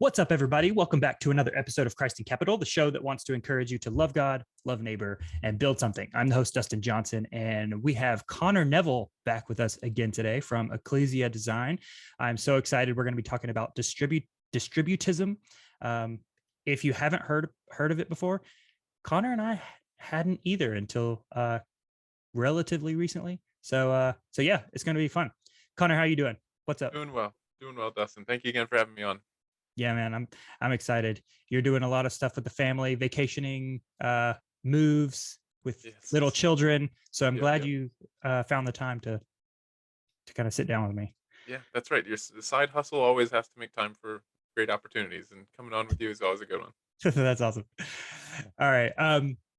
What's up, everybody? Welcome back to another episode of Christ in Capital, the show that wants to encourage you to love God, love neighbor, and build something. I'm the host, Dustin Johnson, and we have Connor Neville back with us again today from Ecclesia Design. I'm so excited. We're going to be talking about distributism. If you haven't heard of it before, Connor and I hadn't either until relatively recently. So yeah, it's going to be fun. Connor, how you doing? What's up? Doing well, Dustin. Thank you again for having me on. Yeah, man, I'm excited. You're doing a lot of stuff with the family, vacationing, moves with little children. So I'm glad you found the time to kind of sit down with me. Yeah, that's right. The side hustle always has to make time for great opportunities, and coming on with you is always a good one. That's awesome. All right.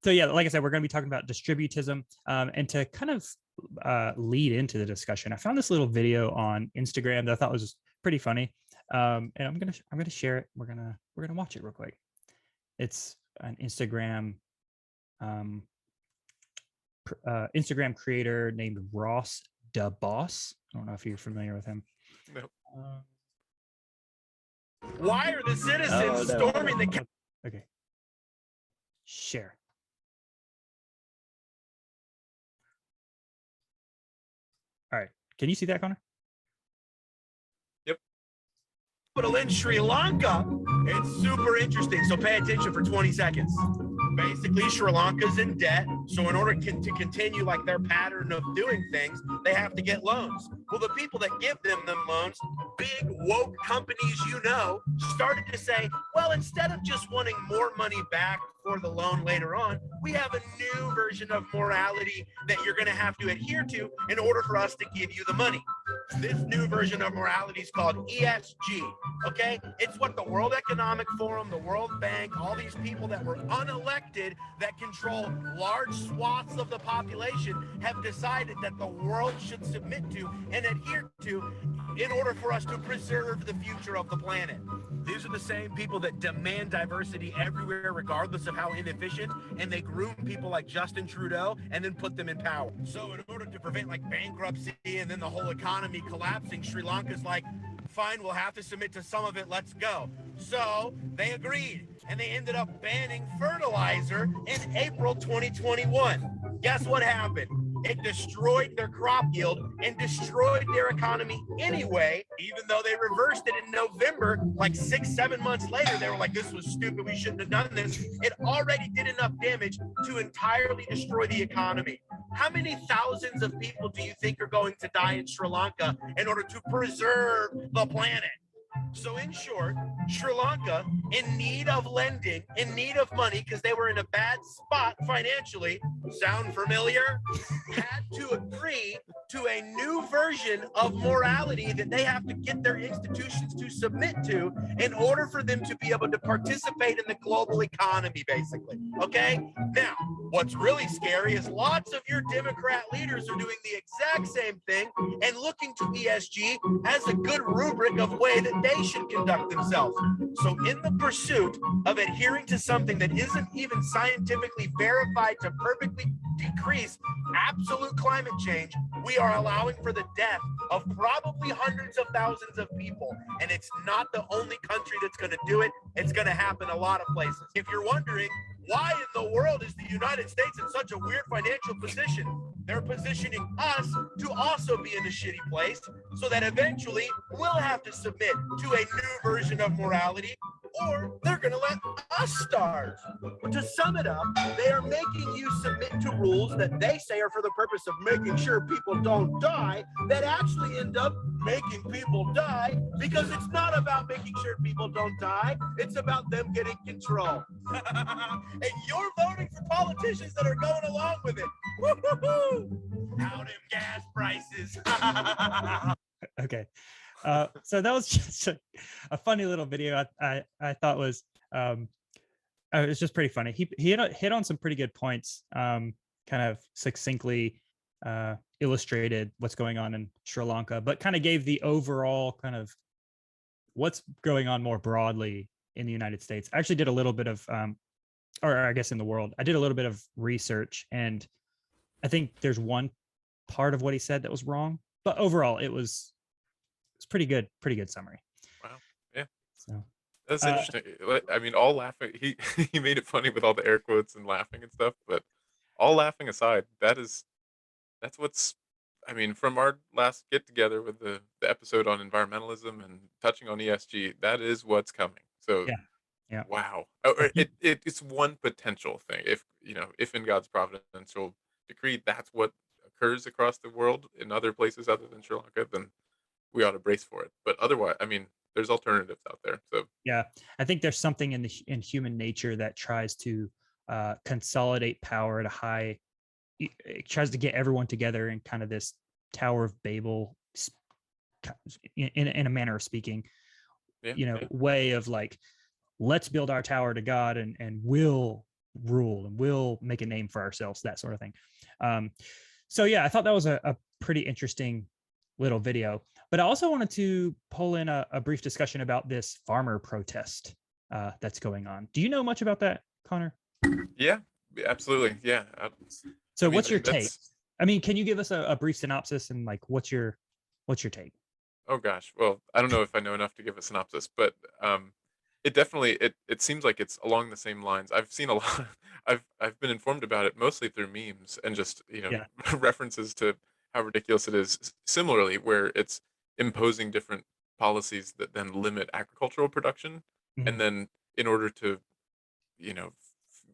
So yeah, like I said, we're going to be talking about distributism, and to kind of lead into the discussion, I found this little video on Instagram that I thought was pretty funny. And I'm gonna share it. We're gonna watch it real quick. It's an Instagram creator named Ross DeBoss. I don't know if you're familiar with him. Nope. Why are the citizens storming the? Okay. Share. All right. Can you see that, Connor? In Sri Lanka, it's super interesting. So pay attention for 20 seconds. Basically, Sri Lanka's in debt. So in order to continue like their pattern of doing things, they have to get loans. Well, the people that give them loans, big woke companies, started to say, well, instead of just wanting more money back for the loan later on, we have a new version of morality that you're going to have to adhere to in order for us to give you the money. This new version of morality is called ESG, okay? It's what the World Economic Forum, the World Bank, all these people that were unelected that control large swaths of the population have decided that the world should submit to and adhere to in order for us to preserve the future of the planet. These are the same people that demand diversity everywhere, regardless of how inefficient, and they groom people like Justin Trudeau and then put them in power. So in order to prevent like bankruptcy and then the whole economy collapsing, Sri Lanka's like, fine, we'll have to submit to some of it, let's go. So they agreed, and they ended up banning fertilizer in April 2021. Guess what happened? It destroyed their crop yield and destroyed their economy anyway, even though they reversed it in November, like 6-7 months later. They were like, this was stupid, we shouldn't have done this. It already did enough damage to entirely destroy the economy. How many thousands of people do you think are going to die in Sri Lanka in order to preserve the planet? So in short, Sri Lanka, in need of lending, in need of money, because they were in a bad spot financially, sound familiar? Had to agree to a new version of morality that they have to get their institutions to submit to in order for them to be able to participate in the global economy, basically. Okay? Now, what's really scary is lots of your Democrat leaders are doing the exact same thing and looking to ESG as a good rubric of way that they should conduct themselves. So in the pursuit of adhering to something that isn't even scientifically verified to perfectly decrease absolute climate change, we are allowing for the death of probably hundreds of thousands of people. And it's not the only country that's going to do it. It's going to happen a lot of places. If you're wondering, why in the world is the United States in such a weird financial position? They're positioning us to also be in a shitty place so that eventually we'll have to submit to a new version of morality, or they're going to let us starve. To sum it up, they are making you submit to rules that they say are for the purpose of making sure people don't die, that actually end up making people die, because it's not about making sure people don't die, it's about them getting control. And you're voting for politicians that are going along with it. Woo-hoo-hoo! How them gas prices. Okay. So that was just a funny little video. I thought was it was just pretty funny. He hit on some pretty good points, kind of succinctly illustrated what's going on in Sri Lanka, but kind of gave the overall kind of what's going on more broadly in the United States. I actually did a little bit of or I guess in the world, I did a little bit of research, and I think there's one part of what he said that was wrong, but overall it's pretty good summary. Wow. Yeah. So That's Uh, interesting. I mean, all laughing. He he made it funny with all the air quotes and laughing and stuff. But all laughing aside, that's what's. I mean, from our last get together with the episode on environmentalism and touching on ESG, that is what's coming. So yeah, yeah. wow. I Or think it's one potential thing. If you know, if in God's providential decree, that's what occurs across the world in other places other than Sri Lanka, then we ought to brace for it. But otherwise, I mean, there's alternatives out there. So yeah, I think there's something in human nature that tries to consolidate power at a high. It tries to get everyone together in kind of this Tower of Babel, in a manner of speaking. yeah, Way of like, let's build our tower to God, and we'll rule and we'll make a name for ourselves, that sort of thing. So yeah, I thought that was a pretty interesting little video. But I also wanted to pull in a brief discussion about this farmer protest that's going on. Do you know much about that, Connor? yeah, absolutely, yeah. So I mean, what's your take? that's I mean, can you give us a brief synopsis and like what's your take? oh gosh. Well, I don't know if I know enough to give a synopsis, but it definitely it seems like it's along the same lines. I've seen a lot. I've been informed about it mostly through memes and just Yeah. references to how ridiculous it is. Similarly, where it's imposing different policies that then limit agricultural production, and Mhm. then in order to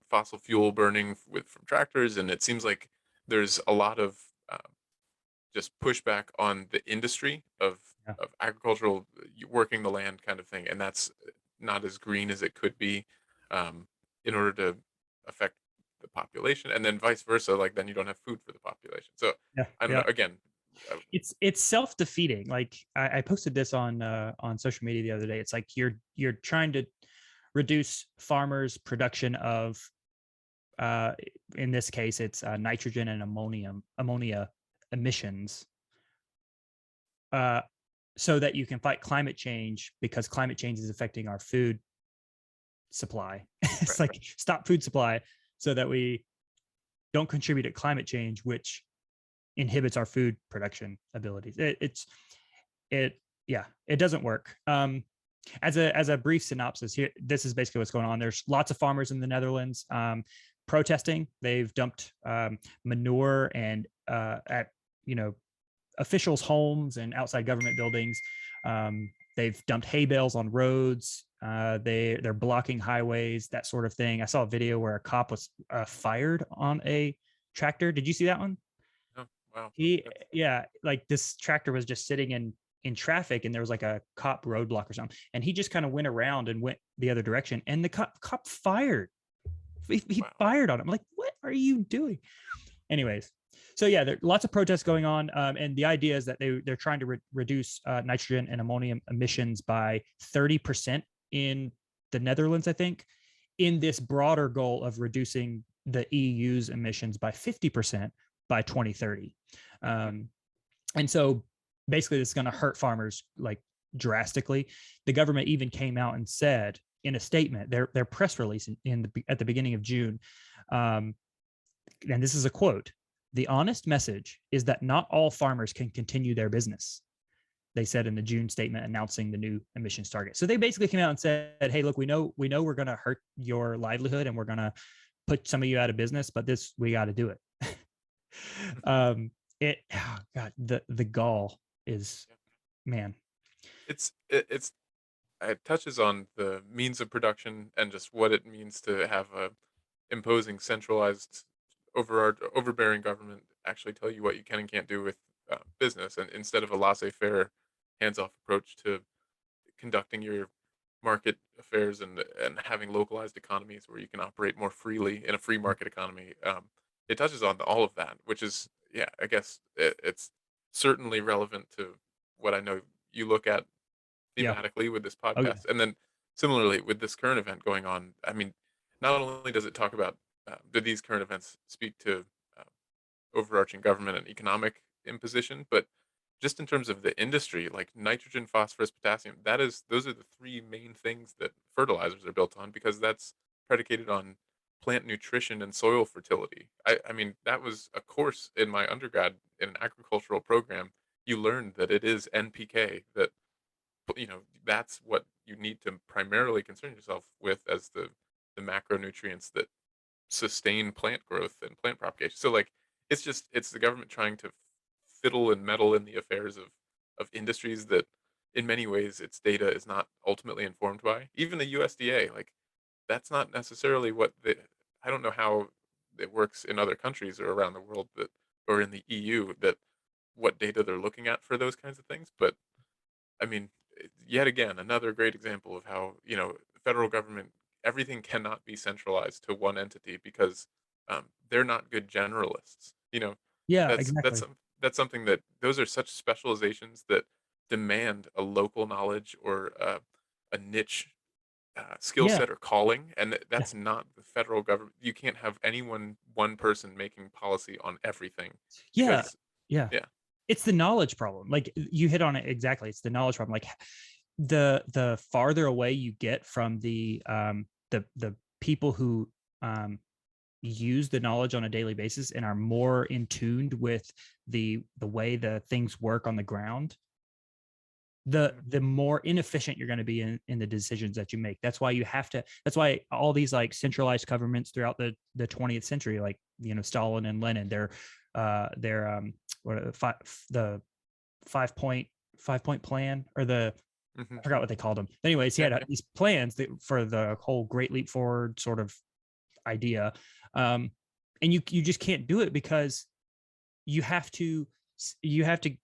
fossil fuel burning with from tractors, and it seems like there's a lot of uh, just pushback on the industry Yeah. of agricultural working the land kind of thing, and that's not as green as it could be, um, in order to affect the population, and then vice versa. Like then you don't have food for the population. So Yeah. I don't Yeah. know. Again, uh, It's self-defeating. Like I posted this on social media the other day. It's like you're trying to reduce farmers' production of uh in this case it's nitrogen and ammonia emissions, uh so that you can fight climate change, because climate change is affecting our food supply. It's right, like stop food supply so that we don't contribute to climate change, which inhibits our food production abilities. It yeah, it doesn't work. As a brief synopsis here, this is basically what's going on. There's lots of farmers in the Netherlands protesting. They've dumped manure and at you know officials' homes and outside government buildings. They've dumped hay bales on roads. They're blocking highways, that sort of thing. I saw a video where a cop was fired on a tractor. Did you see that one? oh, wow, He that's Yeah, like this tractor was just sitting in traffic, and there was like a cop roadblock or something, and he just kind of went around and went the other direction, and the cop fired. He wow, fired on him. I'm like, what are you doing? Anyways, so yeah, there are lots of protests going on, and the idea is that they're trying to reduce nitrogen and ammonium emissions by 30% in the Netherlands, I think, in this broader goal of reducing the EU's emissions by 50% by 2030. hmm Um, and so basically, this is going to hurt farmers like drastically. The government even came out and said in a statement, their press release at the beginning of June, um, and this is a quote: "The honest message is that not all farmers can continue their business," they said in the June statement announcing the new emissions target. So they basically came out and said, "Hey, look, we know we're going to hurt your livelihood and we're going to put some of you out of business, but this we got to do it." Oh God, the gall is, man. it's it touches on the means of production and just what it means to have a imposing centralized overbearing government actually tell you what you can and can't do with business, and instead of a laissez-faire hands-off approach to conducting your market affairs and having localized economies where you can operate more freely in a free market economy. It touches on all of that, which is, yeah, I guess it's certainly relevant to what I know you look at Yeah. thematically with this Oh yeah. podcast, and then similarly with this current event going on. I mean, not only does it talk about do these current events speak to uh, overarching government and economic imposition, but just in terms of the industry, like nitrogen, phosphorus, potassium, those are the three main things that fertilizers are built on, because that's predicated on plant nutrition and soil fertility. I mean, that was a course in my undergrad in an agricultural program. You learned that it is NPK that that's what you need to primarily concern yourself with as the macronutrients that sustain plant growth and plant propagation. So like it's the government trying to fiddle and meddle in the affairs of industries that in many ways its data is not ultimately informed by. Even the USDA, like that's not necessarily what the I don't know how it works in other countries or around the world that or in the EU that what data they're looking at for those kinds of things. But I mean, yet again, another great example of how, the federal government, everything cannot be centralized to one entity because they're not good generalists. Yeah, That's that's exactly. some- that's something that those are such specializations that demand a local knowledge or a niche skill Yeah, set or calling, and yeah, that's not the federal government. You can't have one person making policy on everything yeah, because yeah. yeah. It's the knowledge problem. Like you hit on it exactly. It's the knowledge problem. Like the farther away you get from the people who use the knowledge on a daily basis and are more in tuned with the way the things work on the ground, the more inefficient you're going to be in the decisions that you make. That's why that's why all these like centralized governments throughout the 20th century, like Stalin and Lenin, they're what are the 5 point plan, or Mhm. I forgot what they called them. But anyways, he Yeah, had yeah. these plans for the whole Great Leap Forward sort of idea, and you just can't do it because you have to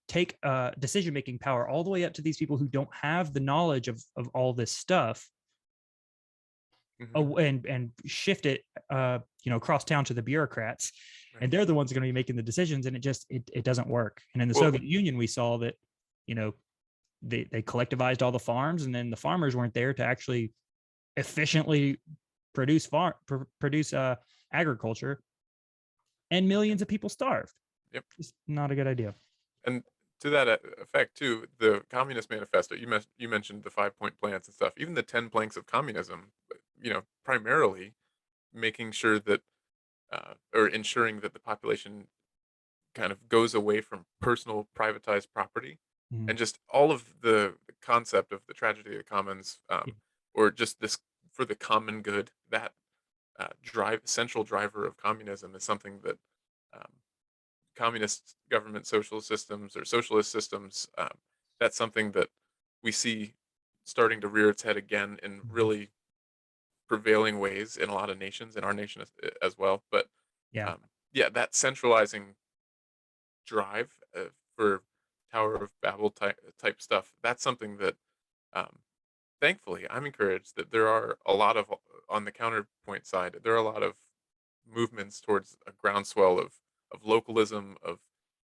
take decision making power all the way up to these people who don't have the knowledge of all this stuff, Mhm. and shift it across town to the bureaucrats, Right. and they're the ones that are going to be making the decisions, and it doesn't work. And in the Well, Soviet Union, we saw that you know they collectivized all the farms, and then the farmers weren't there to actually efficiently produce agriculture, and millions of people starved. yep. It's not a good idea. And to that effect too, the Communist Manifesto, you mentioned the 5 point plans and stuff. Even the 10 planks of communism, primarily making sure that or ensuring that the population kind of goes away from personal privatized property Mhm. and just all of the concept of the tragedy of the commons, Yeah. or just this for the common good, that central driver of communism is something that um, communist government socialist systems or socialist systems, that's something that we see starting to rear its head again in Mhm. really prevailing ways in a lot of nations, in our nation as well. But Yeah. um, yeah, that centralizing drive for Tower of Babel type stuff, that's something that um, thankfully I'm encouraged that there are a lot of, on the counterpoint side, there are a lot of movements towards a groundswell of localism, of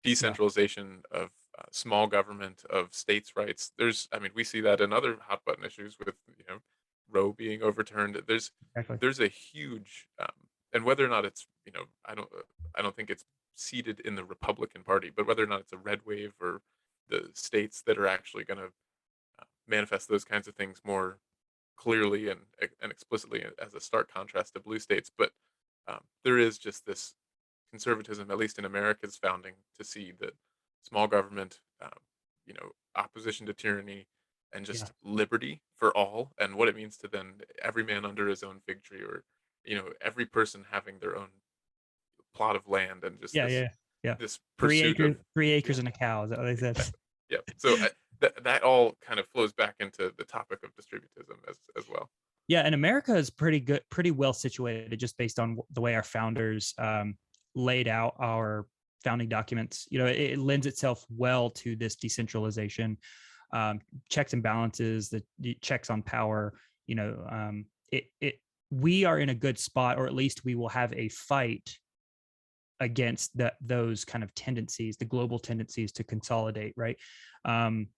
Yeah. decentralization, of small government, of states' rights. I mean, we see that in other hot button issues with Roe being overturned. Exactly. There's a huge, and whether or not it's I don't think it's seated in the Republican Party, but whether or not it's a red wave or the states that are actually going to manifest those kinds of things more clearly and explicitly as a stark contrast to blue states. But there is just this conservatism, at least in America's founding, to see that small government, opposition to tyranny, and Yeah. just liberty for all, and what it means to then every man under his own fig tree, or every person having their own plot of land, and just Yeah. this Yeah. Yeah. this Three pursuit of acres, three yeah, acres and a cow. Is that what they said? exactly, yeah. So that all kind of flows back into the topic of distributism as well. Yeah, and America is pretty well situated just based on the way our founders laid out our founding documents. It lends itself well to this decentralization, checks and balances, the checks on power. We are in a good spot, or at least we will have a fight against those kind of tendencies, the global tendencies to consolidate, right? Um,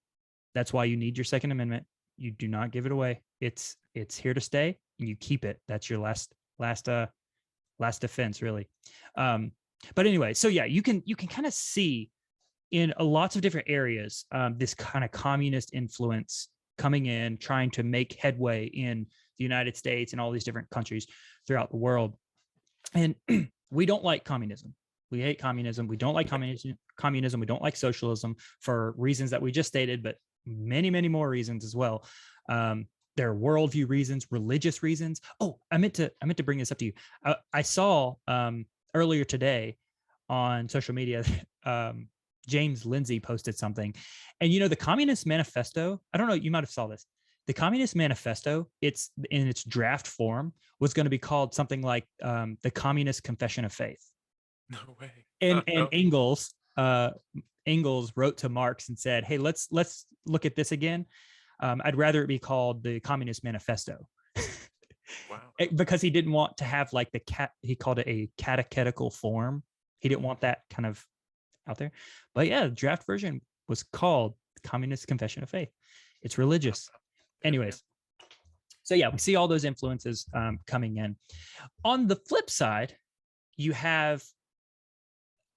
that's why you need your Second Amendment. You do not give it away. It's here to stay, and you keep it. That's your last defense, really. But anyway, so yeah, you can kind of see in lots of different areas this kind of communist influence coming in, trying to make headway in the United States and all these different countries throughout the world. And we don't like communism. We hate communism. We don't like Right. communism. We don't like socialism for reasons that we just stated, but many, many more reasons as well. There are worldview reasons, religious reasons. Oh, I meant to bring this up to you. I saw earlier today on social media, James Lindsay posted something, and the Communist Manifesto. I don't know. You might have saw this. The Communist Manifesto, it's in its draft form, was going to be called something like the Communist Confession of Faith. No way. And No. Engels wrote to Marx and said, "Hey, let's look at this again. I'd rather it be called the Communist Manifesto." Wow. Because he didn't want to have like he called it a catechetical form. He didn't want that kind of out there. But yeah, the draft version was called Communist Confession of Faith. It's religious. Anyways, so yeah, we see all those influences coming in. On the flip side, you have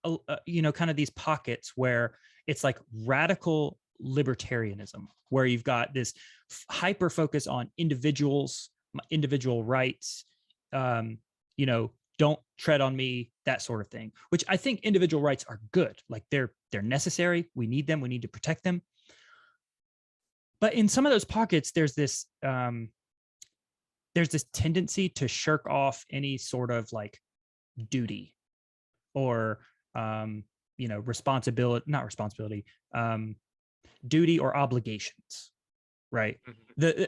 kind of these pockets where it's like radical libertarianism, where you've got this hyper focus on individual rights, don't tread on me, that sort of thing, which I think individual rights are good. Like they're necessary. We need them. We need to protect them. But in some of those pockets, there's this tendency to shirk off any sort of like duty or duty or obligations, right? Mm-hmm.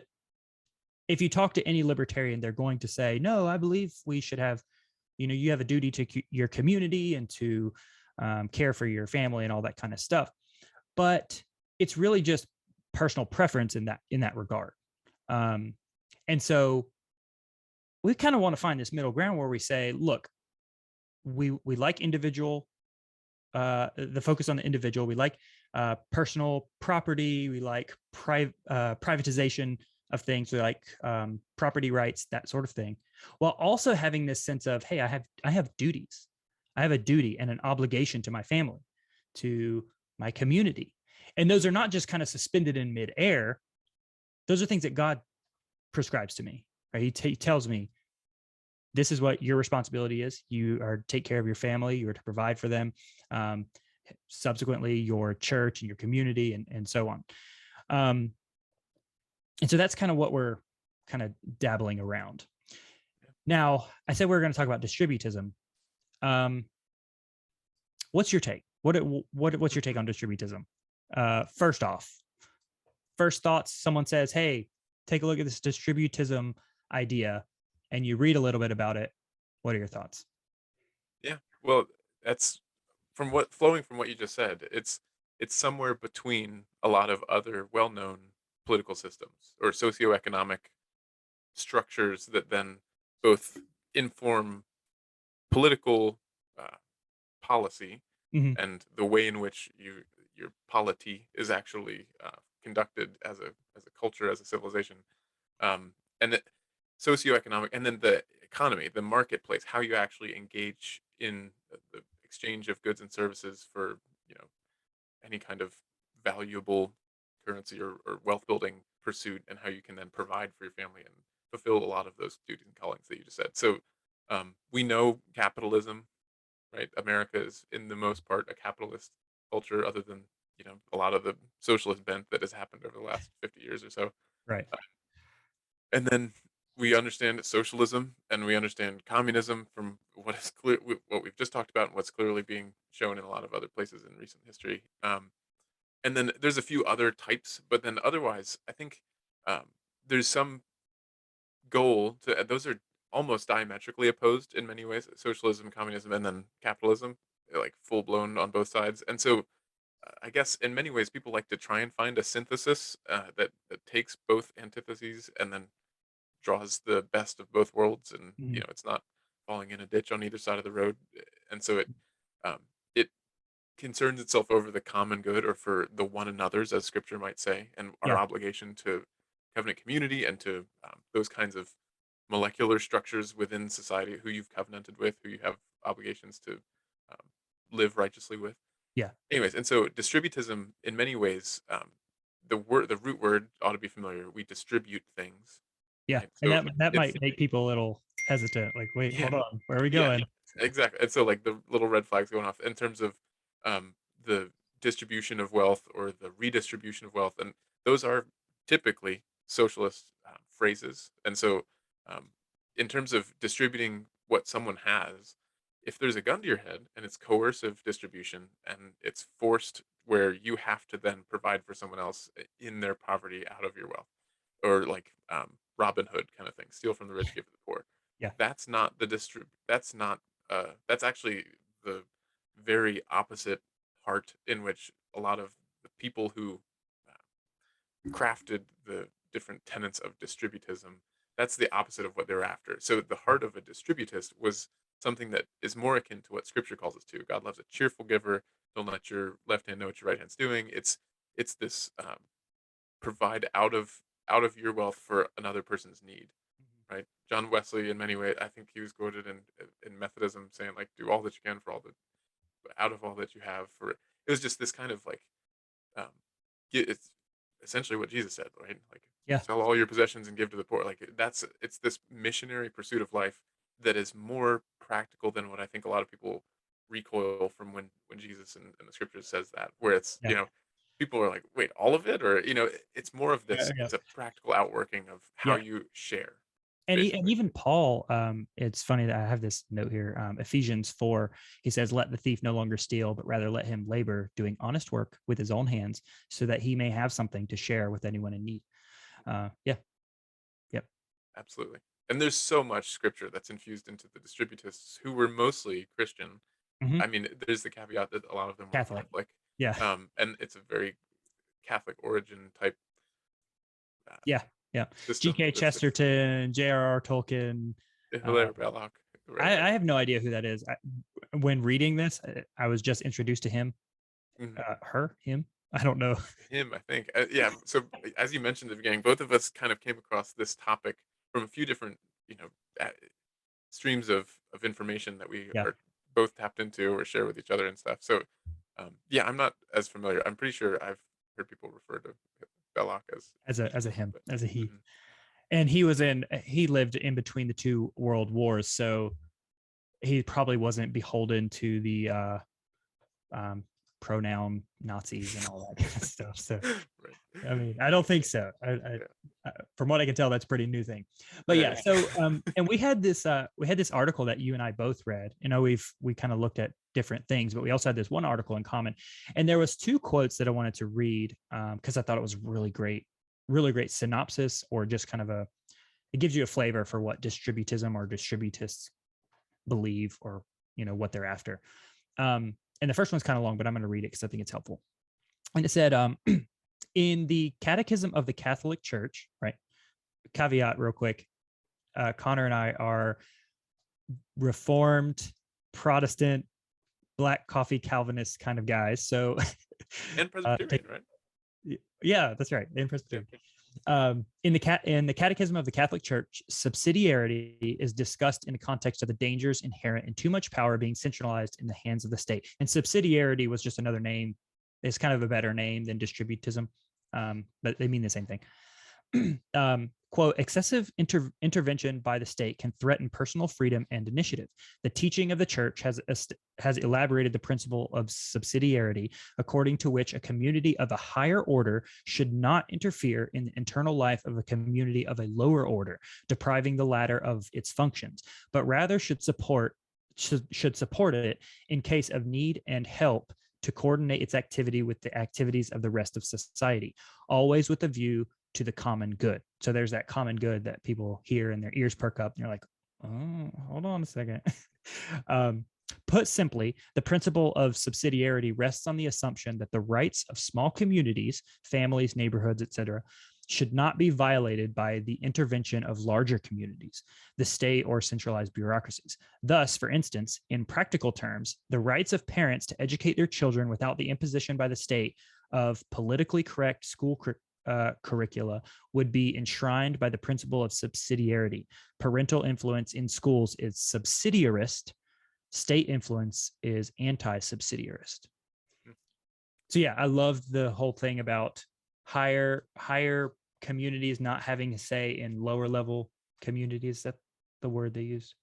If you talk to any libertarian, they're going to say, no, I believe we should have, you have a duty to your community and to care for your family and all that kind of stuff. But it's really just personal preference in that regard. And so we kind of want to find this middle ground where we say, look, we like individual, the focus on the individual. We like personal property. We like privatization of things. We like property rights, that sort of thing, while also having this sense of, hey, I have duties. I have a duty and an obligation to my family, to my community. And those are not just kind of suspended in midair. Those are things that God prescribes to me, right? He tells me, this is what your responsibility is. You are to take care of your family. You are to provide for them. Subsequently, your church and your community and so on. And so that's kind of what we're kind of dabbling around. Now, I said we were going to talk about distributism. What's your take? What's your take on distributism? First thoughts, someone says, hey, take a look at this distributism idea, and you read a little bit about it. What are your thoughts? Yeah, well, that's flowing from what you just said. It's somewhere between a lot of other well-known political systems or socioeconomic structures that then both inform political policy Mm-hmm. and the way in which your polity is actually conducted as a culture, as a civilization, and socioeconomic, and then the economy, the marketplace, how you actually engage in the exchange of goods and services for any kind of valuable currency or wealth building pursuit, and how you can then provide for your family and fulfill a lot of those duties and callings that you just said. So we know capitalism, right? America is, in the most part, a capitalist culture, other than a lot of the socialist bent that has happened over the last 50 years or so. Right. And then we understand socialism and we understand communism from what is clear, what we've just talked about, and what's clearly being shown in a lot of other places in recent history. And then there's a few other types, but then otherwise, I think there's some goal to those are almost diametrically opposed in many ways: socialism, communism, and then capitalism, like full blown on both sides. And so I guess in many ways people like to try and find a synthesis that takes both antitheses and then draws the best of both worlds, and Mm-hmm. it's not falling in a ditch on either side of the road. And so it concerns itself over the common good, or for the one another's, as scripture might say, and our obligation to covenant community and to those kinds of molecular structures within society, who you've covenanted with, who you have obligations to live righteously with. Yeah. Anyways, and so distributism, in many ways, the root word ought to be familiar. We distribute things. Yeah, Right? and So that might make people a little hesitant. Like, wait, hold on, where are we going? Exactly. And so, like, the little red flags going off in terms of the distribution of wealth or the redistribution of wealth, and those are typically socialist phrases. And so, um, in terms of distributing what someone has, if there's a gun to your head and it's coercive distribution and it's forced where you have to then provide for someone else in their poverty out of your wealth, or like Robin Hood kind of thing, steal from the rich, give to the poor. Yeah. That's not That's not. That's actually the very opposite part in which a lot of the people who crafted the different tenets of distributism, that's the opposite of what they're after. So the heart of a distributist was something that is more akin to what Scripture calls us to. God loves a cheerful giver. Don't let your left hand know what your right hand's doing. It's this provide out of your wealth for another person's need, right? John Wesley, in many ways, I think he was quoted in Methodism saying like, "Do all that you can for all the out of all that you have." For it was just this kind of like, um, it's essentially what Jesus said, right? Like, Yeah. sell all your possessions and give to the poor. Like it's this missionary pursuit of life that is more practical than what I think a lot of people recoil from when Jesus in the scriptures says that, where it's Yeah. people are like, wait, all of it, or it's more of this. Yeah. It's a practical outworking of how Yeah. you share. And Basically. even Paul, it's funny that I have this note here. Ephesians 4, he says, "Let the thief no longer steal, but rather let him labor, doing honest work with his own hands, so that he may have something to share with anyone in need." Yeah, yep, Absolutely. And there's so much scripture that's infused into the distributists who were mostly Christian. hmm I mean, there's the caveat that a lot of them were Catholic. Catholic, Yeah, and it's a very Catholic origin type uh, yeah, yeah. system. G.K. It's Chesterton, J.R.R. Tolkien. Uh, Hilaire Belloc, right? I Like, have no idea who that is. When reading this, I was just introduced to him, mhm, him. I don't know. him, I think. Yeah. So as you mentioned at the beginning, both of us kind of came across this topic from a few different, you know, uh, streams of information that we Yeah, are both tapped into or share with each other and stuff. So, yeah, I'm not as familiar. I'm pretty sure I've heard people refer to Belloc as a him, but as a he. mhm. And he lived in between the two world wars, so he probably wasn't beholden to the um, pronoun Nazis and all that kind of stuff. So, Right. I mean, I don't think so. Yeah. From what I can tell, that's a pretty new thing. But yeah, so and we had this article that you and I both read. You know, we kind of looked at different things, but we also had this one article in common. And there was two quotes that I wanted to read because I thought it was really great synopsis, or just kind of it gives you a flavor for what distributism or distributists believe, or what they're after. And the first one's kind of long, but I'm going to read it because I think it's helpful. And it said, in the Catechism of the Catholic Church, right? Caveat real quick. Connor and I are Reformed, Protestant, Black coffee Calvinist kind of guys. So, And Presbyterian, right? yeah, that's right. In Presbyterian. Okay. In the Catechism of the Catholic Church, subsidiarity is discussed in the context of the dangers inherent in too much power being centralized in the hands of the state. And subsidiarity was just another name. It's kind of a better name than distributism, but they mean the same thing. Quote, excessive intervention by the state can threaten personal freedom and initiative. The teaching of the church has elaborated the principle of subsidiarity, according to which a community of a higher order should not interfere in the internal life of a community of a lower order, depriving the latter of its functions, but rather should support it in case of need and help to coordinate its activity with the activities of the rest of society, always with a view to the common good. So there's that common good that people hear and their ears perk up and they're like, oh, hold on a second. Put simply, the principle of subsidiarity rests on the assumption that the rights of small communities, families, neighborhoods, etc., should not be violated by the intervention of larger communities, the state, or centralized bureaucracies. Thus, for instance, in practical terms, the rights of parents to educate their children without the imposition by the state of politically correct school curricula would be enshrined by the principle of subsidiarity. Parental influence in schools is subsidiarist. State influence is anti-subsidiarist. So yeah, I loved the whole thing about higher communities not having a say in lower level communities. Is that the word they used?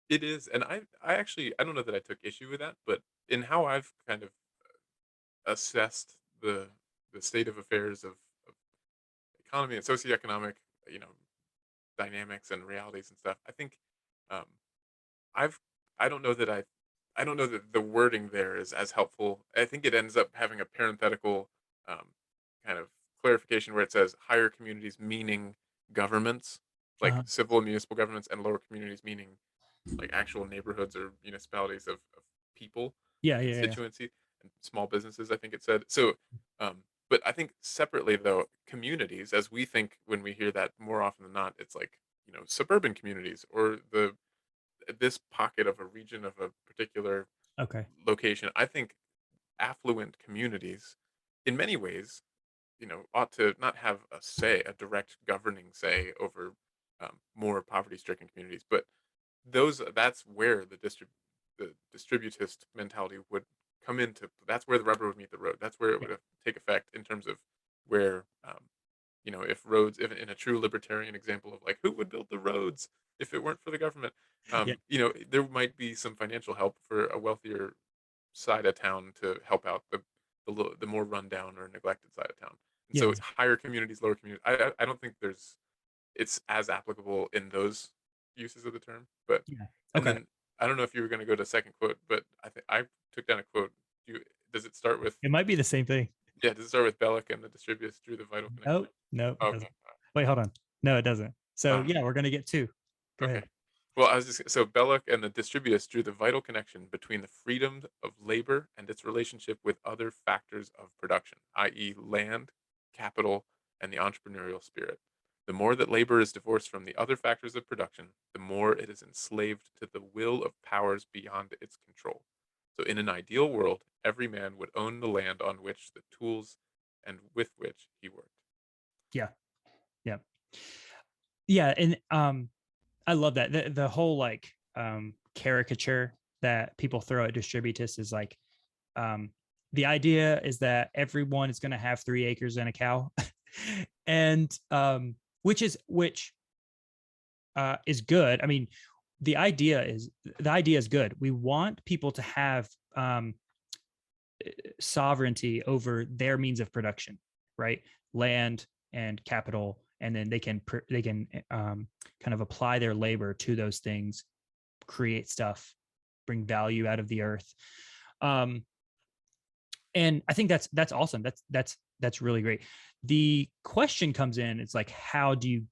It is, and I actually I don't know that I took issue with that, but in how I've kind of assessed the the state of affairs of economy and socioeconomic, you know, dynamics and realities and stuff. I think um, I've I don't know that I don't know that the wording there is as helpful. I think it ends up having a parenthetical um, kind of clarification where it says higher communities meaning governments, like Uh-huh. civil and municipal governments, and lower communities meaning like actual neighborhoods or municipalities of people, Yeah, yeah, yeah. constituency, and small businesses, I think it said. So, but I think separately though, communities, as we think when we hear that more often than not, it's like, you know, suburban communities or the this pocket of a region of a particular Okay. location. I think affluent communities, in many ways, you know, ought to not have a say, a direct governing say over more poverty-stricken communities, but that's where the distributist mentality would come into. That's where the rubber would meet the road. That's where it Yeah. would take effect in terms of where you know, if roads, if in a true libertarian example of like who would build the roads if it weren't for the government, Yeah. you know, there might be some financial help for a wealthier side of town to help out the more rundown or neglected side of town. And Yeah. so higher communities, lower communities. I don't think it's as applicable in those uses of the term. But Yeah. and Okay. then I don't know if you were going to go to second quote, but I think I took down a quote. Does it start with It might be the same thing. yeah? Does it start with Belloc and the distributist drew the vital connection? Nope. Nope. It Okay. doesn't. Wait, hold on. No, it doesn't. So Um, yeah, we're gonna get two. Go okay. ahead. Well, I was just so Belloc and the distributists drew the vital connection between the freedom of labor and its relationship with other factors of production, i.e., land, capital, and the entrepreneurial spirit. The more that labor is divorced from the other factors of production, the more it is enslaved to the will of powers beyond its control. So, in an ideal world, every man would own the land on which the tools and with which he worked. Yeah. Yeah. Yeah. And I love that. The whole like caricature that people throw at distributists is like um the idea is that everyone is gonna have 3 acres and a cow. And which is good. I mean, the idea is good. We want people to have sovereignty over their means of production, right? Land and capital, and then they can kind of apply their labor to those things, create stuff, bring value out of the earth. Um, and I think that's awesome. That's really great. The question comes in, it's like how do you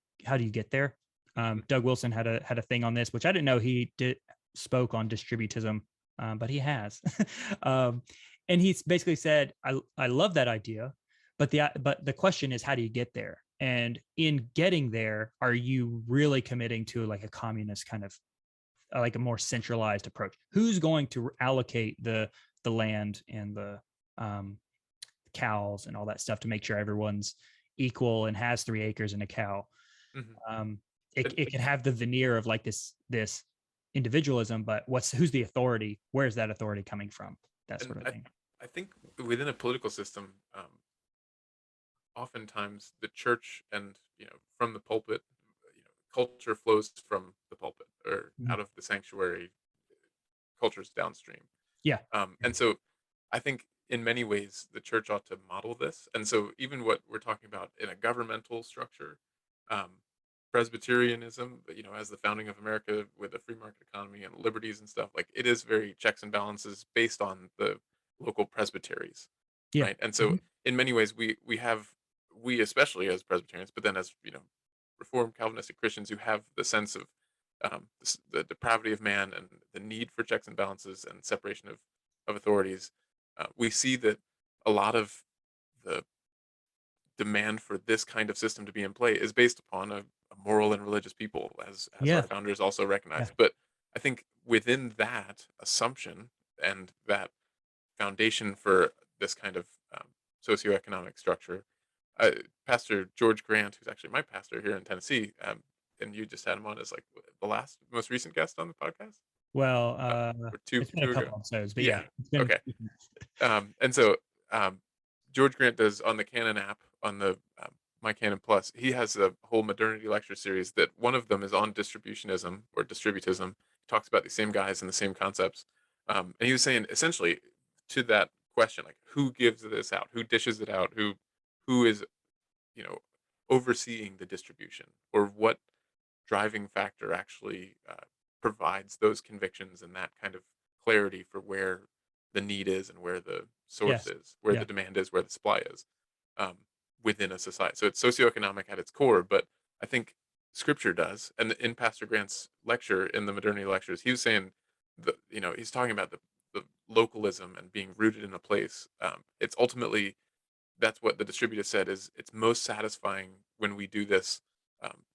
get there? Doug Wilson had a thing on this, which I didn't know he did spoke on distributism, but he has. um, and he's basically said, I love that idea, but the question is, how do you get there? And in getting there, are you really committing to like a communist kind of like a more centralized approach? Who's going to allocate the land and the um, cows and all that stuff to make sure everyone's equal and has 3 acres and a cow? Mhm. Um, And it can have the veneer of like this individualism, but who's the authority? Where's that authority coming from? That and sort of thing. I think within a political system, oftentimes the church and you know from the pulpit, you know, culture flows from the pulpit or Mhm. out of the sanctuary, cultures downstream. Yeah. And so I think in many ways the church ought to model this. And so even what we're talking about in a governmental structure, um, Presbyterianism, you know, as the founding of America with a free market economy and liberties and stuff, like it is very checks and balances based on the local presbyteries, Yeah. right? And so Mhm. in many ways we especially as Presbyterians, but then as you know, Reformed Calvinistic Christians who have the sense of the depravity of man and the need for checks and balances and separation of authorities, we see that a lot of the demand for this kind of system to be in play is based upon a moral and religious people, as our Yeah. founders also Yeah. recognized. But I think within that assumption and that foundation for this kind of socioeconomic structure, uh, Pastor George Grant, who's actually my pastor here in Tennessee, and you just had him on as like the last most recent guest on the podcast, Well, or two it's been a two ago. couple episodes, but Yeah. yeah, it's been. Okay. And so George Grant does on the Canon app on the My Canon Plus. He has a whole modernity lecture series that one of them is on distributionism or distributism. He talks about the same guys and the same concepts. And he was saying essentially to that question, like who gives this out, who dishes it out, who who is, you know, overseeing the distribution, or what driving factor actually provides those convictions and that kind of clarity for where the need is and where the source Yes. is, where Yeah. the demand is, where the supply is, um, within a society. So it's socioeconomic at its core, but I think Scripture does. And in Pastor Grant's lecture in the Modernity Lectures, he was saying he's talking about the localism and being rooted in a place. It's ultimately, that's what the distributive said, is it's most satisfying when we do this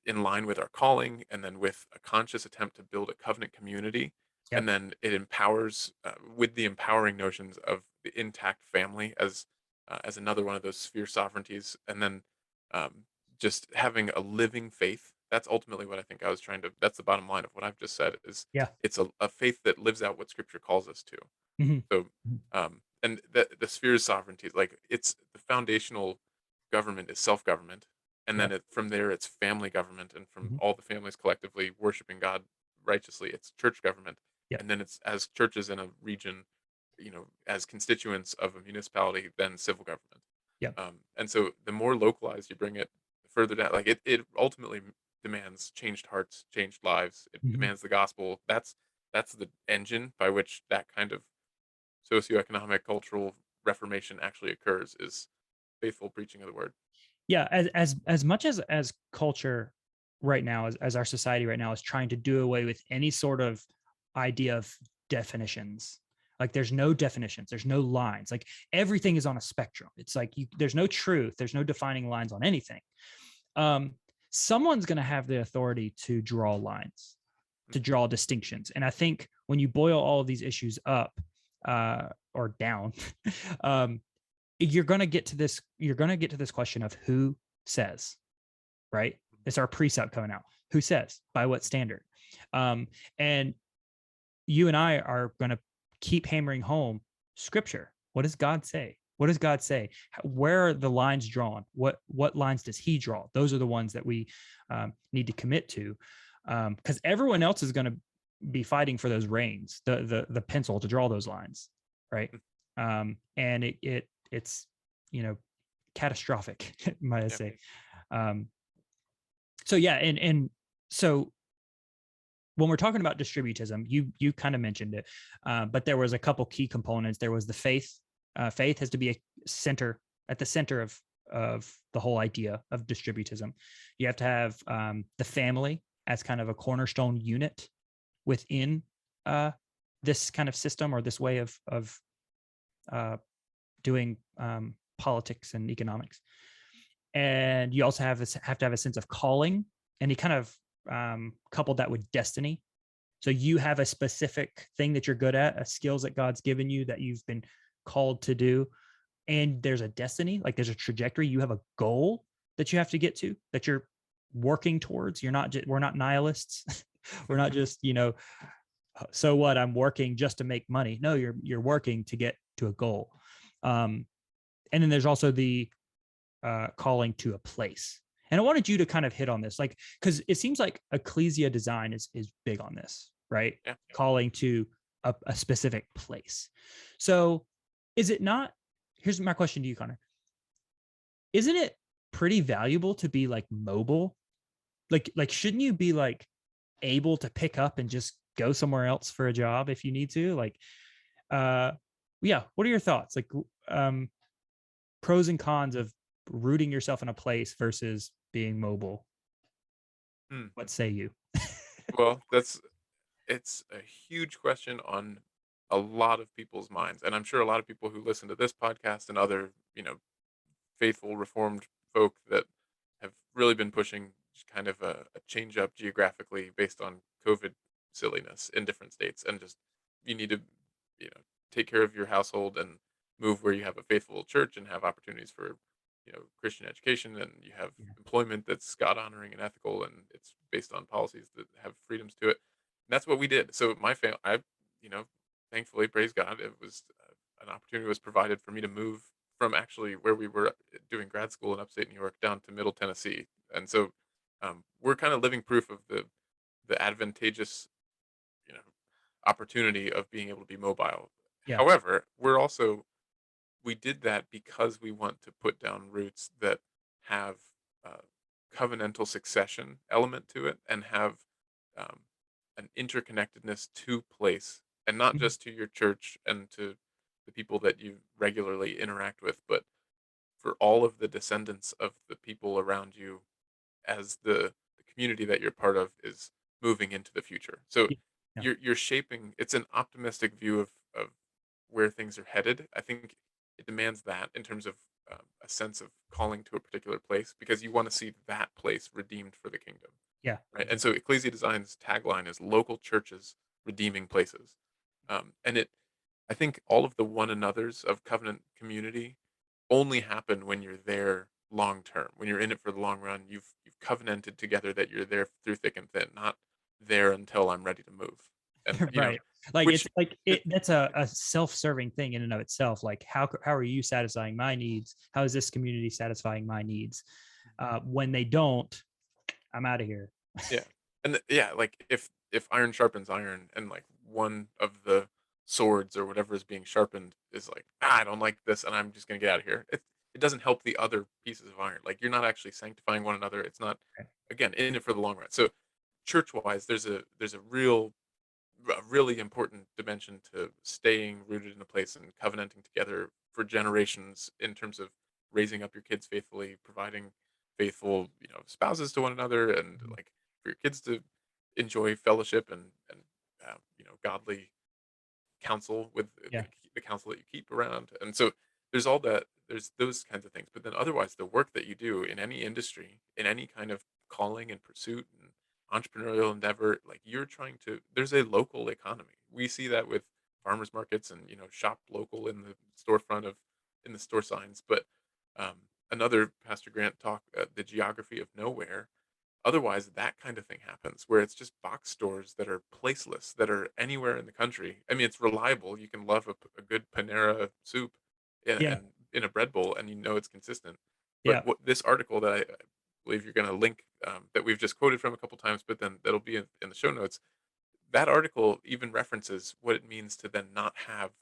in line with our calling, and then with a conscious attempt to build a covenant community. Yep. And then it empowers with the empowering notions of the intact family as another one of those sphere sovereignties. And then um, just having a living faith. That's ultimately what I think I was trying to. That's the bottom line of what I've just said. Is Yeah. it's a faith that lives out what Scripture calls us to. Mhm. So, and the sphere's sovereignty, like, it's the foundational government is self government, and then Yep. from there it's family government, and from Mhm. all the families collectively worshiping God righteously, it's church government, Yep. and then it's as churches in a region, as constituents of a municipality, then civil government. Yep. And so the more localized you bring it, the further down, like it ultimately demands changed hearts, changed lives. It Mhm. demands the gospel. That's the engine by which that kind of socioeconomic, cultural reformation actually occurs, is faithful preaching of the word. Yeah, as much as culture right now, as our society right now is trying to do away with any sort of idea of definitions. Like there's no definitions, there's no lines. Like everything is on a spectrum. It's like there's no truth, there's no defining lines on anything. Um, Someone's going to have the authority to draw lines, to draw distinctions. And I think when you boil all of these issues up or down, you're going to get to this question of who says, right? It's our precept coming out. Who says? By what standard? And you and I are going to keep hammering home Scripture. What does God say? What does God say? Where are the lines drawn? What lines does He draw? Those are the ones that we need to commit to, because everyone else is going to be fighting for those reins, the pencil to draw those lines, right? And it's catastrophic, might I Yeah. say. So yeah, and so when we're talking about distributism, you kind of mentioned it, but there was a couple key components. There was the faith. Faith has to be at the center of the whole idea of distributism. You have to have the family as kind of a cornerstone unit within this kind of system, or this way of doing politics and economics. And you also have to have a sense of calling, and he kind of coupled that with destiny. So you have a specific thing that you're good at, a skills that God's given you that you've been called to do, and there's a destiny, like there's a trajectory. You have a goal that you have to get to, that you're working towards. We're not nihilists. We're not just so what, I'm working just to make money. No, you're working to get to a goal. And then there's also the calling to a place. And I wanted you to kind of hit on this, like, because it seems like ecclesia design is big on this, right? Yeah. Calling to a specific place. So is it not, here's my question to you, Connor. Isn't it pretty valuable to be like mobile? Like shouldn't you be like able to pick up and just go somewhere else for a job if you need to? Like, yeah, what are your thoughts? Like, pros and cons of rooting yourself in a place versus being mobile. Hmm. What say you? Well, it's a huge question on a lot of people's minds, and I'm sure a lot of people who listen to this podcast and other, faithful reformed folk that have really been pushing just kind of a change up geographically based on COVID silliness in different states, and just, you need to, take care of your household and move where you have a faithful church and have opportunities for, Christian education, and you have Yeah. employment that's God honoring and ethical, and it's based on policies that have freedoms to it. And that's what we did. So my family, you know, thankfully, praise God, it was an opportunity was provided for me to move from actually where we were doing grad school in upstate New York down to Middle Tennessee. And so we're kind of living proof of the advantageous, you know, opportunity of being able to be mobile. Yeah. However, we did that because we want to put down roots that have a covenantal succession element to it and have um, an interconnectedness to place, and not Mhm. just to your church and to the people that you regularly interact with, but for all of the descendants of the people around you as the community that you're part of is moving into the future. So Yeah. Yeah. you're shaping. It's an optimistic view of where things are headed. I think it demands that in terms of a sense of calling to a particular place because you want to see that place redeemed for the kingdom, Yeah. right? And so Ecclesia Design's tagline is local churches redeeming places, and it I think all of the one another's of covenant community only happen when you're there long term. When you're in it for the long run, you've covenanted together that you're there through thick and thin, not there until I'm ready to move. And Right. Like which it's like it, that's a self-serving thing in and of itself. Like how are you satisfying my needs? How is this community satisfying my needs? When they don't, I'm out of here. yeah, yeah, like if iron sharpens iron, and like one of the swords or whatever is being sharpened is like, I don't like this, and I'm just gonna get out of here. It doesn't help the other pieces of iron. Like you're not actually sanctifying one another. It's not, again, in it for the long run. So church wise, there's a really important dimension to staying rooted in a place and covenanting together for generations in terms of raising up your kids faithfully, providing faithful, spouses to one another, and Mhm. like for your kids to enjoy fellowship and godly counsel with Yeah. the counsel that you keep around. And so there's all that, there's those kinds of things. But then otherwise, the work that you do in any industry, in any kind of calling and pursuit and entrepreneurial endeavor, like you're trying to, there's a local economy. We see that with farmers markets and, shop local in the storefront of, in the store signs. But um, another Pastor Grant talk, the geography of nowhere. Otherwise, that kind of thing happens where it's just box stores that are placeless, that are anywhere in the country. I mean, it's reliable. You can love a good Panera soup Yeah. and in a bread bowl, and it's consistent. But Yeah. what this article that I believe you're going to link, that we've just quoted from a couple times, but then that'll be in the show notes. That article even references what it means to then not have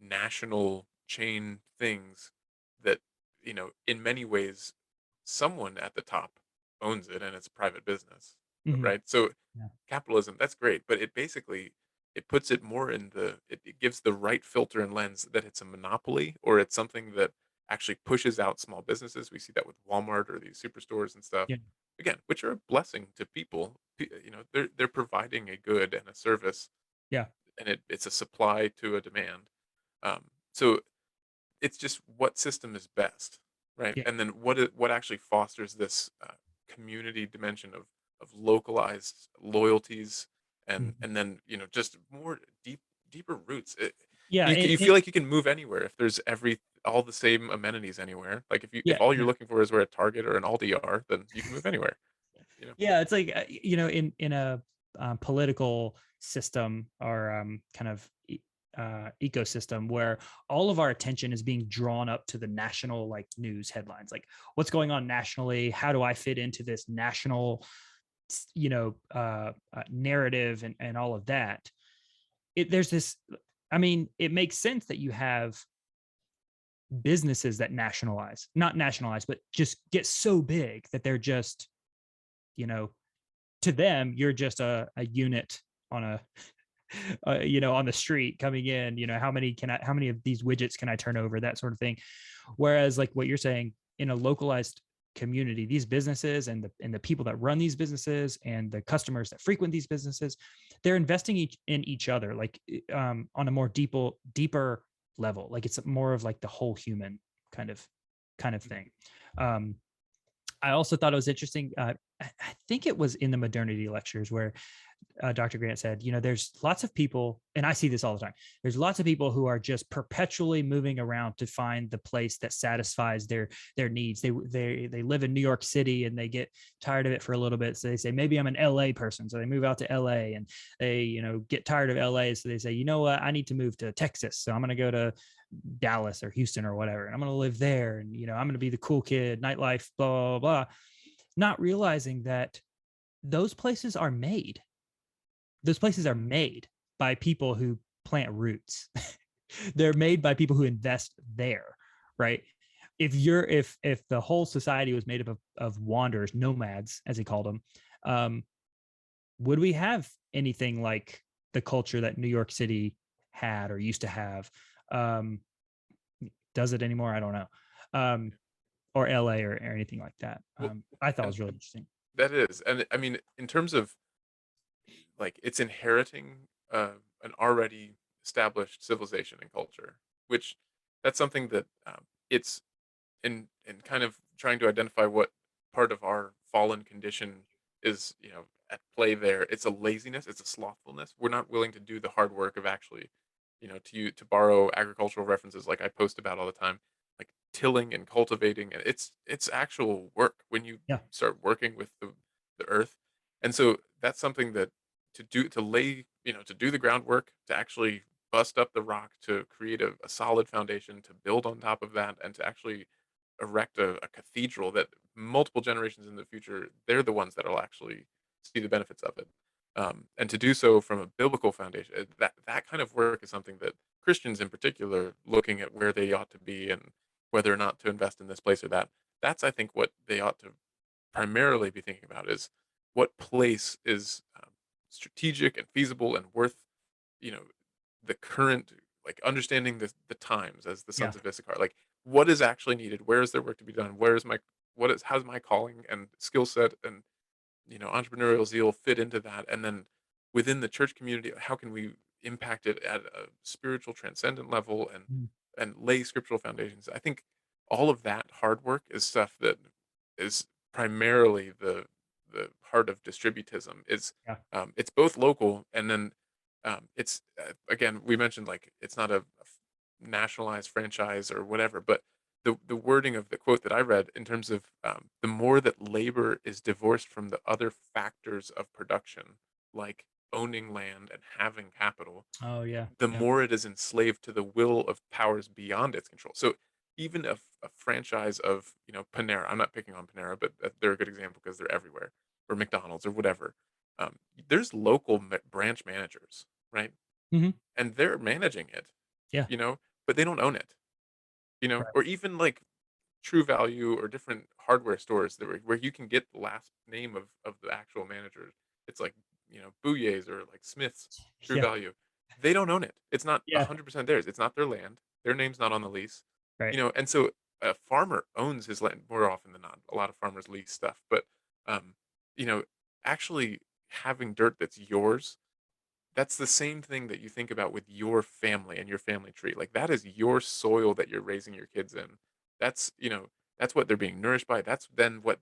national chain things that, in many ways, someone at the top owns it and it's a private business, Mhm. right? So Yeah. capitalism, that's great, but it basically, it puts it more in it gives the right filter and lens that it's a monopoly or it's something that actually pushes out small businesses. We see that with Walmart or these superstores and stuff, Yeah. again, which are a blessing to people. They're providing a good and a service, Yeah. and it's a supply to a demand. So it's just what system is best, right? Yeah. And then what actually fosters this community dimension of localized loyalties, and Mhm. and then just more deeper roots. Yeah. You feel like you can move anywhere if there's all the same amenities anywhere. Like if Yeah. all you're looking for is where a Target or an Aldi are, then you can move anywhere. Yeah, it's like in a political system or kind of ecosystem where all of our attention is being drawn up to the national like news headlines, like what's going on nationally, how do I fit into this national narrative and all of that. There's this, I mean, it makes sense that you have businesses that not nationalize, but just get so big that they're just, you know, to them, you're just a unit on a, on the street coming in, how many of these widgets can I turn over, that sort of thing. Whereas like what you're saying, in a localized community, these businesses and the people that run these businesses and the customers that frequent these businesses, they're investing in each other, like on a more deeper level. Like it's more of like the whole human kind of thing. Um, I also thought it was interesting. I think it was in the modernity lectures where Dr. Grant said, there's lots of people, and I see this all the time. There's lots of people who are just perpetually moving around to find the place that satisfies their needs. They live in New York City and they get tired of it for a little bit. So they say, maybe I'm an LA person. So they move out to LA and they, get tired of LA. So they say, you know what, I need to move to Texas. So I'm going to go to Dallas or Houston or whatever, and I'm going to live there. And, I'm going to be the cool kid, nightlife, blah, blah, blah, not realizing that those places are made by people who plant roots. They're made by people who invest there. right? If the whole society was made up of wanderers, nomads, as he called them, would we have anything like the culture that New York City had or used to have? Um, does it anymore? I don't know. Or LA or anything like that. Well, I thought it and was really interesting. that is, and I mean, in terms of like it's inheriting an already established civilization and culture, which that's something that it's in kind of trying to identify what part of our fallen condition is, at play there. It's a laziness, it's a slothfulness. We're not willing to do the hard work of actually, to borrow agricultural references like I post about all the time, like tilling and cultivating, and it's actual work when you Yeah. start working with the earth. And so that's something that to lay, to do the groundwork, to actually bust up the rock, to create a solid foundation, to build on top of that, and to actually erect a cathedral that multiple generations in the future, they're the ones that'll actually see the benefits of it. And to do so from a biblical foundation, that kind of work is something that Christians in particular, looking at where they ought to be and whether or not to invest in this place or that, that's I think what they ought to primarily be thinking about is what place is strategic and feasible and worth, you know, the current, like understanding the times as the Yeah. sons of Issachar, like what is actually needed, where is there work to be done, where is my how's my calling and skill set and entrepreneurial zeal fit into that, and then within the church community, how can we impact it at a spiritual transcendent level and Mm. lay scriptural foundations. I think all of that hard work is stuff that is primarily the heart of distributism. Yeah. It's both local and then it's again, we mentioned like it's not a nationalized franchise or whatever, but the wording of the quote that I read in terms of the more that labor is divorced from the other factors of production, like owning land and having capital, Oh yeah. the Yeah. more it is enslaved to the will of powers beyond its control. So even a franchise of, Panera, I'm not picking on Panera, but they're a good example because they're everywhere, or McDonald's or whatever. There's local branch managers, right? Hmm. And they're managing it, Yeah. but they don't own it, Right. or even like True Value or different hardware stores that where you can get the last name of the actual manager. It's like, Bouyer's or like Smith's, True Yeah. Value. They don't own it. It's not Yeah. 100% theirs. It's not their land. Their name's not on the lease. Right. And so a farmer owns his land more often than not. A lot of farmers lease stuff, but um, you know, actually having dirt that's yours, that's the same thing that you think about with your family and your family tree. Like that is your soil that you're raising your kids in. That's, that's what they're being nourished by. That's then what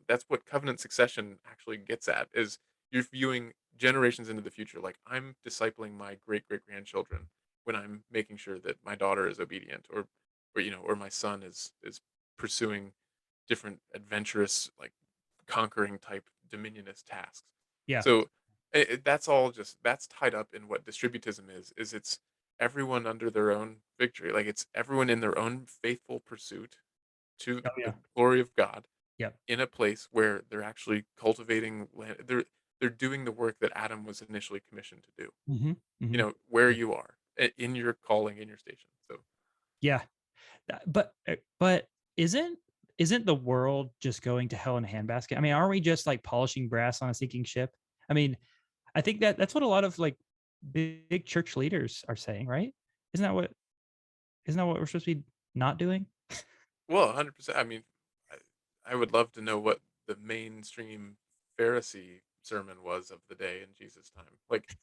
that's what covenant succession actually gets at is you're viewing generations into the future. Like I'm discipling my great great grandchildren when I'm making sure that my daughter is obedient or my son is pursuing different adventurous, like conquering type dominionist tasks. Yeah. So that's all just that's tied up in what distributism is it's everyone under their own victory, like it's everyone in their own faithful pursuit to Oh the yeah. glory of God Yeah. in a place where they're actually cultivating land. They're doing the work that Adam was initially commissioned to do, Hmm. Hmm. where you are in your calling, in your station. So Yeah. But isn't the world just going to hell in a handbasket? I mean, are we just like polishing brass on a sinking ship? I mean, I think that's what a lot of like big church leaders are saying, right? Isn't that what isn't that what we're supposed to be not doing? well, 100%. I mean, I would love to know what the mainstream Pharisee sermon was of the day in Jesus' time. Like,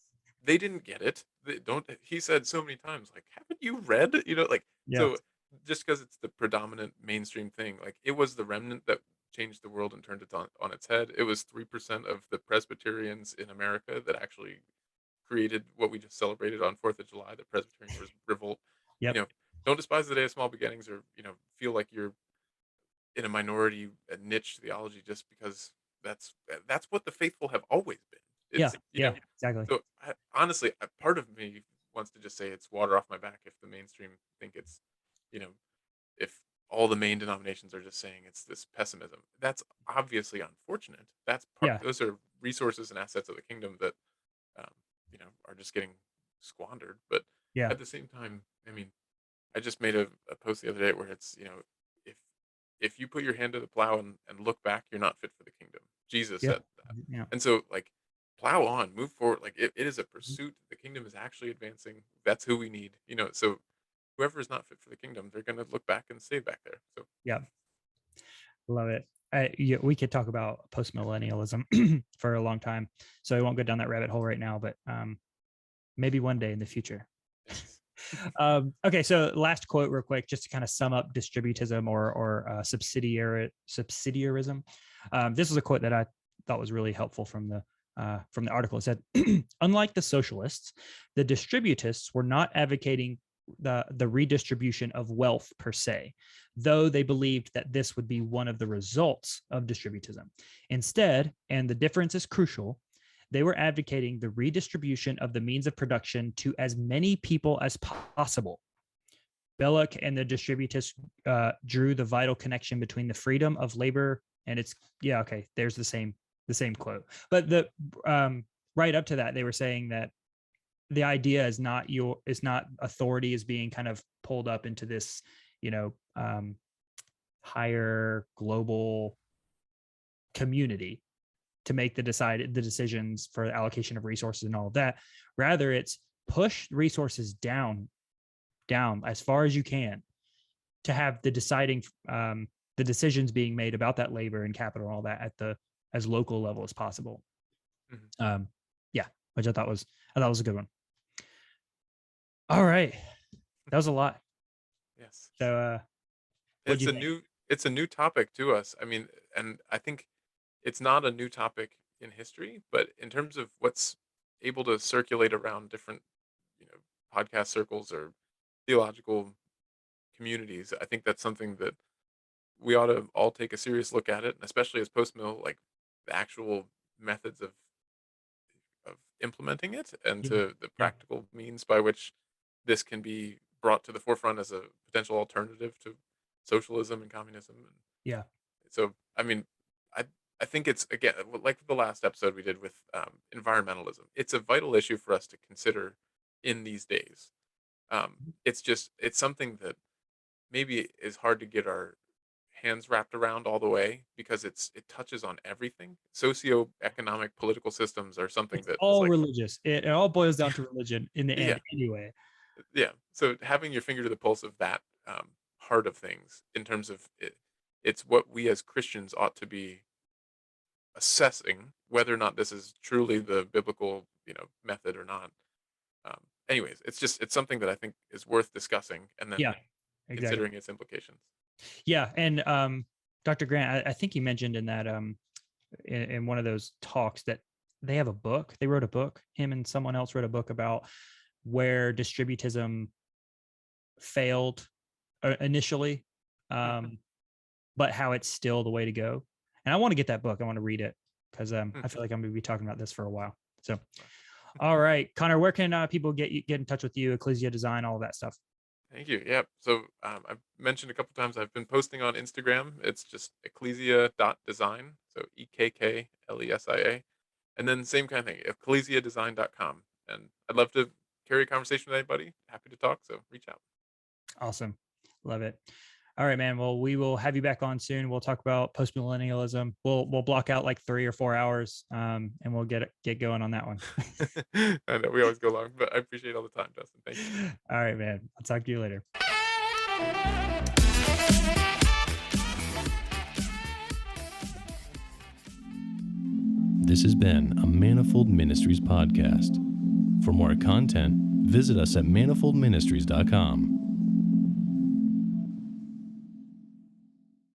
they didn't get it. They don't. He said so many times, like, "Haven't you read?" Like Yeah. so. Just because it's the predominant mainstream thing, like it was the remnant that changed the world and turned it on its head. It was 3% of the Presbyterians in America that actually created what we just celebrated on 4th of July, the Presbyterian Revolt. You Yep. know, don't despise the day of small beginnings, or feel like you're in a minority, a niche theology just because that's what the faithful have always been. Yeah. It's Yeah. Exactly. so honestly, part of me wants to just say it's water off my back if the mainstream think it's, you know, if all the main denominations are just saying it's this pessimism. That's obviously unfortunate. That's Yeah. those are resources and assets of the kingdom that are just getting squandered. But Yeah. at the same time, I mean, I just made a post the other day where it's, if if you put your hand to the plow and look back, you're not fit for the kingdom. Jesus Yeah. said that. Yeah. And so like plow on, move forward. Like it is a pursuit. The kingdom is actually advancing. That's who we need. So whoever is not fit for the kingdom, they're gonna look back and stay back there. So Yeah. Love it. Yeah, we could talk about post-millennialism for a long time, so I won't go down that rabbit hole right now, but maybe one day in the future. yes. Okay, so last quote real quick, just to kind of sum up distributism or subsidiarism. This was a quote that I thought was really helpful from the article. It said, unlike the socialists, the distributists were not advocating the redistribution of wealth per se, though they believed that this would be one of the results of distributism. Instead, and the difference is crucial, they were advocating the redistribution of the means of production to as many people as possible. Belloc and the distributists drew the vital connection between the freedom of labor and its there's the same quote. But the right up to that, they were saying that the idea is not authority is being kind of pulled up into this, higher global community to make the decisions for the allocation of resources and all of that. Rather, it's push resources down as far as you can to have the decisions being made about that labor and capital and all that at as local level as possible. Mm-hmm. Which I thought was a good one. All right, that was a lot. Yes. So it's a new topic to us. I mean, and I think it's not a new topic in history, but in terms of what's able to circulate around different, podcast circles or theological communities, I think that's something that we ought to all take a serious look at it, and especially as post-mill, like the actual methods of implementing it and to the practical means by which this can be brought to the forefront as a potential alternative to socialism and communism. Yeah. So, I mean, I think it's, again, like the last episode we did with environmentalism. It's a vital issue for us to consider in these days. It's something that maybe is hard to get our hands wrapped around all the way because it touches on everything. Socioeconomic, political systems are something It's that all is like, religious. It all boils down to religion in the end, anyway. Yeah. So having your finger to the pulse of that heart of things, in terms of it's what we as Christians ought to be assessing whether or not this is truly the biblical, method or not. Anyways, it's something that I think is worth discussing and then considering its implications. Yeah, and Dr. Grant, I think you mentioned in that in one of those talks that they have a book. They wrote a book. Him and someone else wrote a book about where distributism failed initially, but how it's still the way to go. And I want to get that book. I want to read it because I feel like I'm going to be talking about this for a while. So, all right, Connor, where can people get in touch with you? Ecclesia Design, all of that stuff. Thank you. Yep. So I've mentioned a couple times I've been posting on Instagram. It's just ecclesia.design. So EKKLESIA. And then same kind of thing, ecclesiadesign.com. And I'd love to carry a conversation with anybody. Happy to talk. So reach out. Awesome. Love it. All right, man. Well, we will have you back on soon. We'll talk about post-millennialism. We'll block out like 3 or 4 hours, and we'll get going on that one. I know we always go long, but I appreciate all the time, Dustin. Thank you. All right, man. I'll talk to you later. This has been a Manifold Ministries podcast. For more content, visit us at manifoldministries.com.